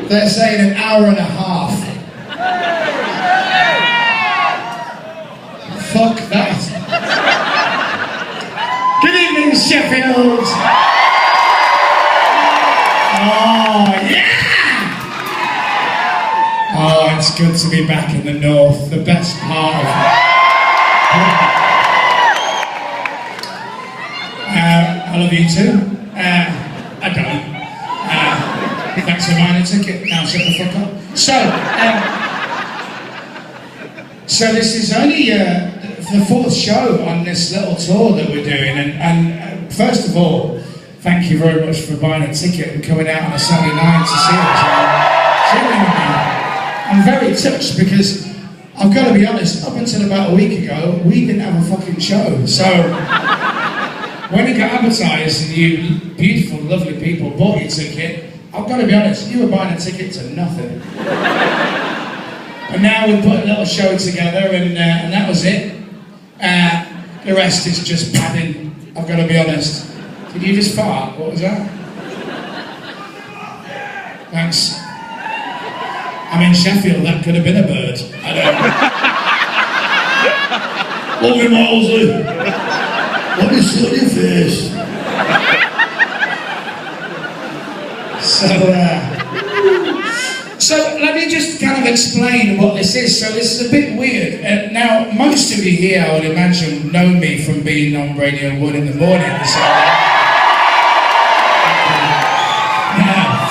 They're saying an hour and a half. Fuck that. Good evening, Sheffield. Oh, yeah! Oh, it's good to be back in the north, the best part of I love you too. I don't. Thanks for buying a ticket. Now shut the fuck up. So this is only the fourth show on this little tour that we're doing, and first of all, thank you very much for buying a ticket and coming out on a Saturday night to see us. I'm very touched because I've got to be honest, up until about a week ago, we didn't have a fucking show. So when it got advertised and you beautiful, lovely people bought your ticket, I've got to be honest, you were buying a ticket to nothing. And now we've put a little show together and that was it. The rest is just padding, I've got to be honest. Did you just fart? What was that? Thanks. I'm in Sheffield, that could have been a bird. I don't know. Love you, Moyles. What is on your face? So let me just kind of explain what this is. So this is a bit weird. Now, most of you here, I would imagine, know me from being on Radio 1 in the morning. So,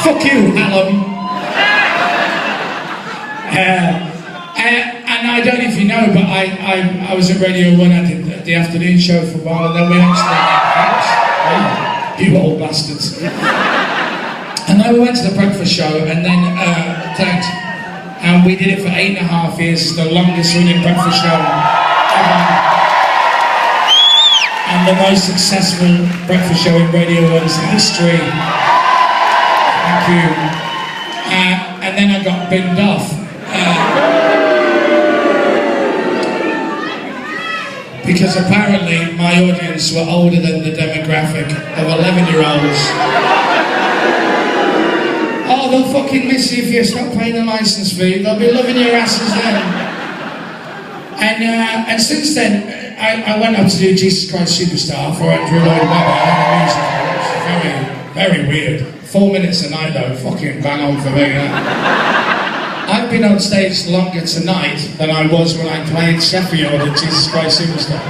fuck you, Alan. And I don't know if you know, but I was at Radio 1, I did the afternoon show for a while, and then we actually you old bastards. And then we went to the breakfast show, and then and we did it for 8.5 years. It's the longest running breakfast show ever, and the most successful breakfast show in Radio 1's history. Thank you. And then I got binned off. Because apparently my audience were older than the demographic of 11-year-olds. Oh, they'll fucking miss you if you stop paying the licence fee. They'll be loving your asses then. And since then, I went up to do Jesus Christ Superstar for Andrew Lloyd Webber. It's very, very weird. 4 minutes a night though, fucking bang on for me. I've been on stage longer tonight than I was when I played Sheffield at Jesus Christ Superstar.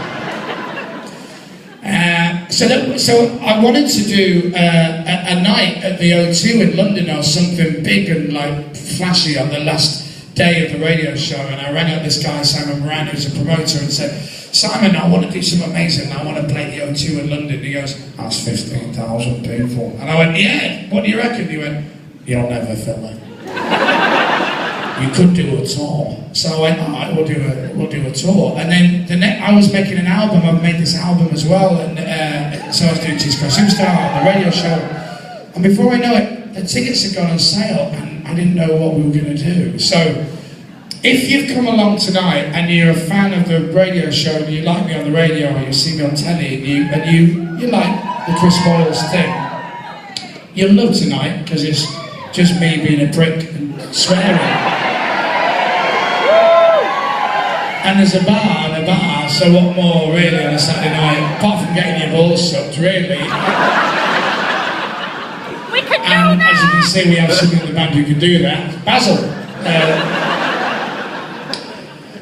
So I wanted to do a night at the O2 in London or something big and like flashy on the last day of the radio show, and I rang up this guy, Simon Moran, who's a promoter, and said, Simon, I want to do something amazing, I want to play the O2 in London. He goes, that's 15,000 people. And I went, yeah, what do you reckon? He went, you'll never fill it. You could do a tour. So I went, alright, we'll do a tour. And then I was making an album, I've made this album as well, and so I was doing Jesus Christ Superstar on the radio show. And before I know it, the tickets had gone on sale, and I didn't know what we were going to do. So, if you've come along tonight and you're a fan of the radio show, and you like me on the radio, or you see me on telly, and you like the Chris Moyles thing, you'll love tonight, because it's just me being a prick and swearing. And there's a bar, so what more really on a Saturday night, apart from getting your balls sucked, really. We could do and that. As you can see, we have someone in the band who can do that, Basil.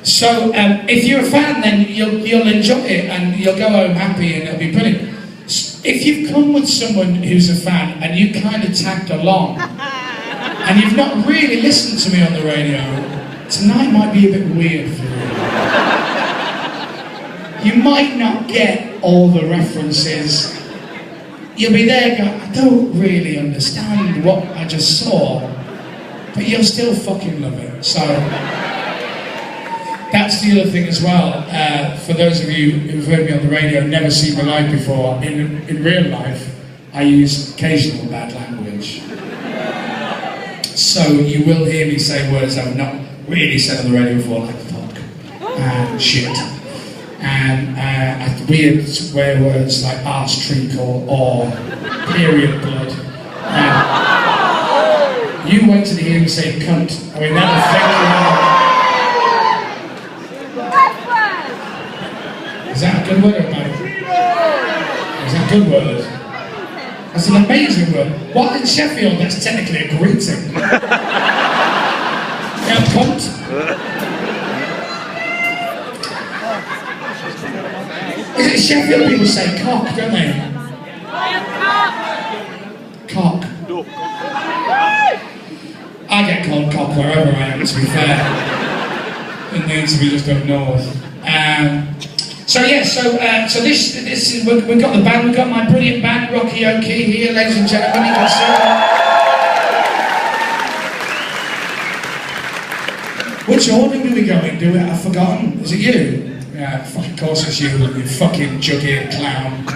So if you're a fan, then you'll enjoy it and you'll go home happy and it'll be brilliant. If you've come with someone who's a fan and you kind of tagged along and you've not really listened to me on the radio, tonight might be a bit weird for you. You might not get all the references. You'll be there going, I don't really understand what I just saw, but you'll still fucking love it. So that's the other thing as well. For those of you who've heard me on the radio and never seen me live before, in real life, I use occasional bad language. So you will hear me say words I've not really said on the radio before, like fuck and shit. And weird swear words like arse treacle or period blood. You wait till you hear me say cunt. I mean, that'll freak you out. Is that a good word or bad? Is that a good word? That's an amazing word. What in Sheffield, that's technically a greeting. Yeah, cunt. Is it Sheffield people say cock, don't they? Cock. I get called cock wherever I am, to be fair. It needs to be just up north. So this is, we've got the band, we've got my brilliant band, Rocky Oki here, ladies and gentlemen, you can see them. Which order do we go in? I've forgotten. Is it you? Yeah, fucking course it's you fucking jug-eared clown.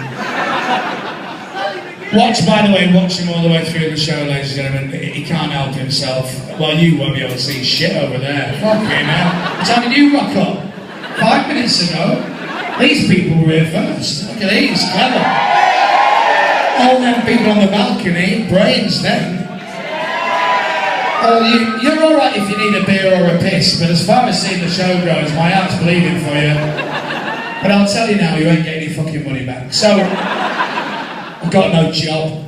Watch, by the way, watch him all the way through the show, ladies and gentlemen. He can't help himself. Well, you won't be able to see shit over there. Fucking hell. I'm telling you, rock up. 5 minutes ago, these people were here first. Look at these, clever. All them people on the balcony, brains then. Oh, you're alright if you need a beer or a piss, but as far as seeing the show goes, my heart's bleeding for you. But I'll tell you now, you ain't getting any fucking money back. So, I've got no job.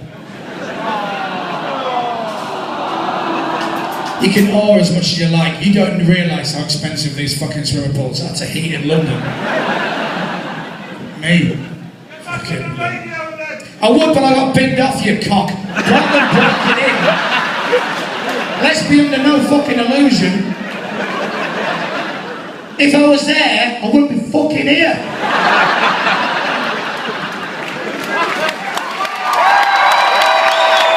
You can oar as much as you like. You don't realise how expensive these fucking swimming pools are to heat in London. Me. Fucking. I would, but I got binned off, you cock. Rather than break it in. Let's be under no fucking illusion. If I was there, I wouldn't be fucking here.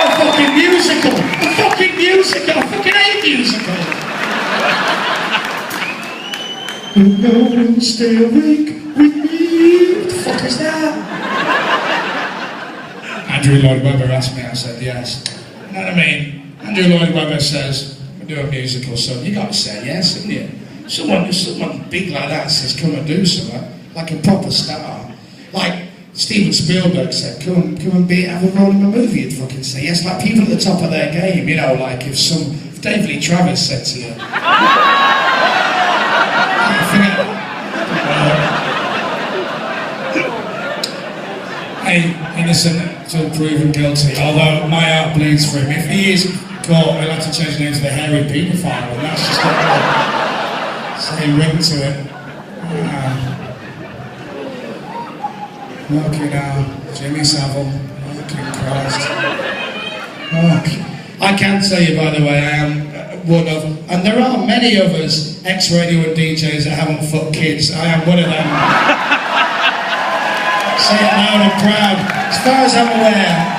A fucking musical. A fucking musical. I fucking hate musicals. No one stay awake with me. What the fuck is that? Andrew Lloyd Webber asked me, I said yes. You know what I mean? Andrew Lloyd Webber says, we do a musical, so you got to say yes, haven't you? Someone big like that says, come and do something, like a proper star. Like Steven Spielberg said, come and have a role in a movie, you'd fucking say yes. Like people at the top of their game, you know, like if David Lee Travis said to you, hey, innocent until proven guilty, although my heart bleeds for him. If he is caught, we'll have to change the name to the hairy paedophile, and that's just not say ring to it. Okay now, Jimmy Savile, fucking Christ. I can tell you, by the way, I am one of, and there are many of us, ex-radio and DJs that haven't fucked kids. I am one of them. Say it loud and proud. As far as I'm aware,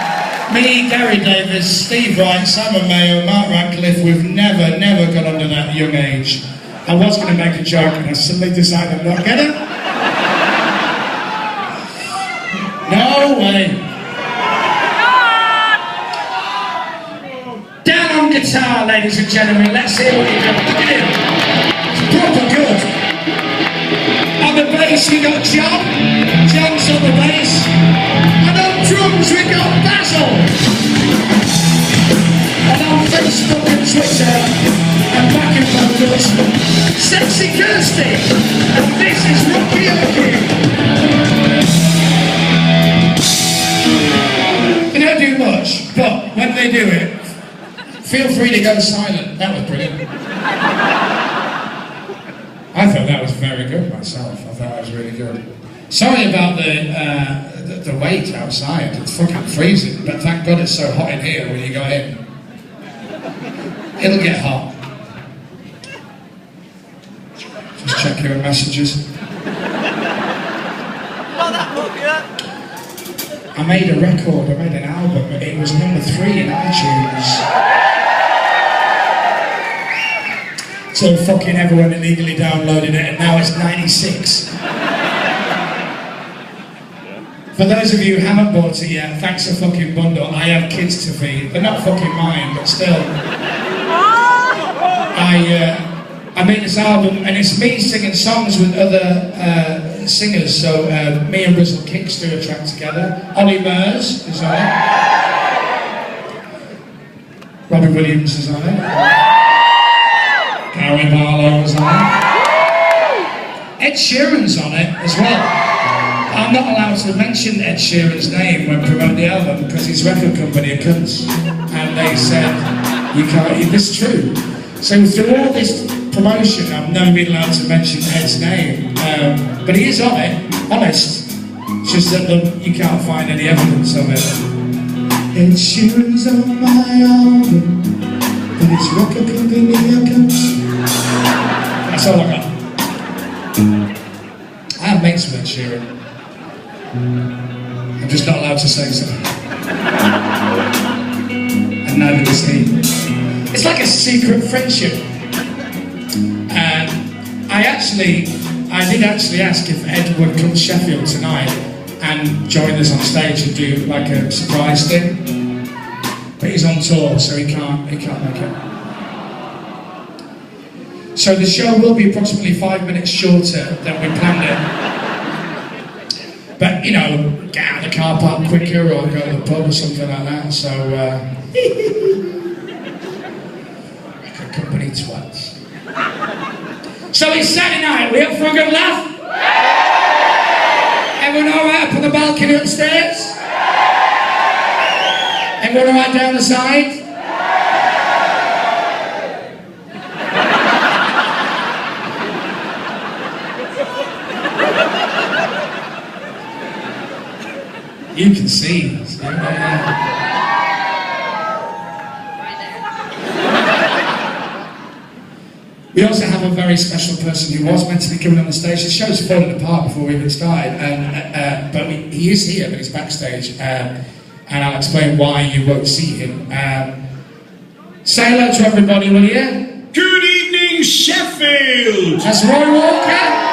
me, Gary Davis, Steve Wright, Simon Mayo, Mark Radcliffe, we've never gone under that young age. I was going to make a joke and I suddenly decided not to get it. No way. Down on guitar, ladies and gentlemen. Let's hear what you do. Look at him. It's proper good. On the bass we got John. John's on the bass. And on drums we got Basil. And on Facebook and Twitter and back in vocals, Sexy Kirsty. And this is Rocky Oki. They don't do much, but when they do it, feel free to go silent. That was brilliant. I thought that was very good myself. I thought that was really good. Sorry about the wait outside. It's fucking freezing, but thank God it's so hot in here when you go in. It'll get hot. Just check your messages. I made a record, I made an album, it was number 3 in iTunes. So fucking everyone illegally downloaded it, and now it's 96. For those of you who haven't bought it yet, thanks a fucking bundle. I have kids to feed. They're not fucking mine, but still. I made this album, and it's me singing songs with other singers. So me and Rizzle Kicks do a track together. Ollie Murs is on it. Robbie Williams is on it. Gary Barlow's on it. Ed Sheeran's on it as well. I'm not allowed to mention Ed Sheeran's name when promoting the album because his record company are cunts. And they said, you can't, this is true. So through all this promotion, I've never been allowed to mention Ed's name. But he is on it, honest. It's just that you can't find any evidence of it. Ed Sheeran's on my album, but his record company are cunts. That's all I got. I have mates with Ed Sheeran. I'm just not allowed to say so. And neither is he. It's like a secret friendship. And I did actually ask if Ed would come to Sheffield tonight and join us on stage and do like a surprise thing. But he's on tour, so he can't make it. So the show will be approximately 5 minutes shorter than we planned it. But, you know, get out of the car park quicker or go to the pub or something like that, so... record company twats. So it's Saturday night, we up for a good laugh? Everyone alright up on the balcony upstairs? Everyone alright down the side? You can see this. We also have a very special person who was meant to be coming on the stage. The show's falling apart before we even started, but he is here, but he's backstage, and I'll explain why you won't see him. Say hello to everybody, will you? Good evening, Sheffield! That's Roy Walker.